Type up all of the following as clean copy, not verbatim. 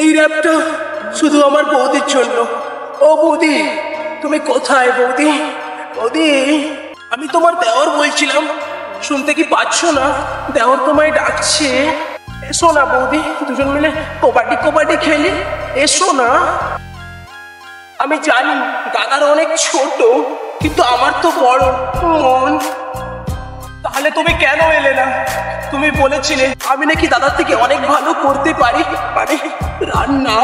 এই র্যাপটা শুধু আমার বৌদির জন্য। ও বৌদি, তুমি কোথায় বৌদি? বৌদি, আমি তোমার দেওর বলছিলাম, শুনতে কি পাচ্ছ না? দেওর তোমায় ডাকছে। এসো না বৌদি, দুজন মিলে কবাডি কবাডি খেলি, এসো না। আমি জানি দাদার অনেক ছোট, কিন্তু আমার তো বড় মন। তাহলে তুমি কেন এলে না? তুমি বলেছিলে আমি নাকি দাদার থেকে অনেক ভালো করতে পারি, মানে রান্না।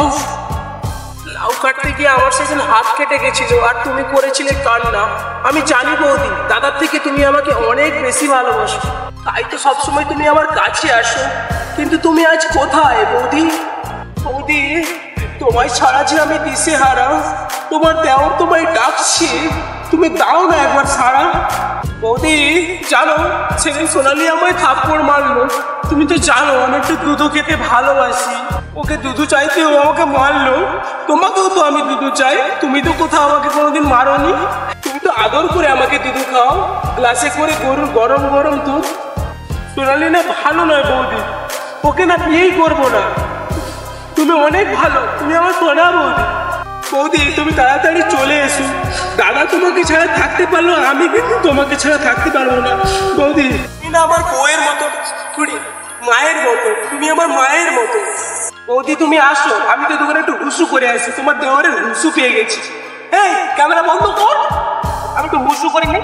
লাউ কাটতে গিয়ে আমার সেদিন হাত কেটে গেছিল, আর তুমি করেছিলে কান্না। আমি জানি বৌদি, দাদার থেকে তুমি আমাকে অনেক বেশি ভালোবাসো, তাই তো সবসময় তুমি আমার কাছে আসো। কিন্তু তুমি আজ কোথায় বৌদি? বৌদি, তোমায় ছাড়া যে আমি দিশেহারা। তোমার দেওর তোমায় ডাকছি, তুমি দাও না একবার সাড়া। বৌদি, জানো সেদিন সোনালি আমায় থাপ্পড় মারলো। তুমি তো জানো আমি একটু দুধু খেতে ভালোবাসি। ওকে দুধু চাইতে ও আমাকে মারলো। তোমাকেও তো আমি দুধু চাই, তুমি তো কোথাও আমাকে কোনোদিন মারোনি। তুমি তো আদর করে আমাকে দুধু খাও, গ্লাসে করে গরুর গরম গরম দুধ। সোনালি না ভালো নয় বৌদি, ওকে না বিয়েই করবো না। তুমি অনেক ভালো, তুমি আমার সোনা বৌদি। বৌদি, তুমি তাড়াতাড়ি চলে এসো। দাদা তোমাকে ছাড়া থাকতে পারলো, আমি কিন্তু তোমাকে ছাড়া থাকতে পারবো না। বৌদি, তুমি না আমার বউয়ের মতো, মায়ের মতো, তুমি আমার মায়ের মতো। বৌদি তুমি আসো, আমি তো দোকানে একটু হুসু করে আসি, তোমার দেওয়ারের হুসু পেয়ে গেছি। এই ক্যামেরা বন্ধ কর, আমি একটু হুসু করে নি।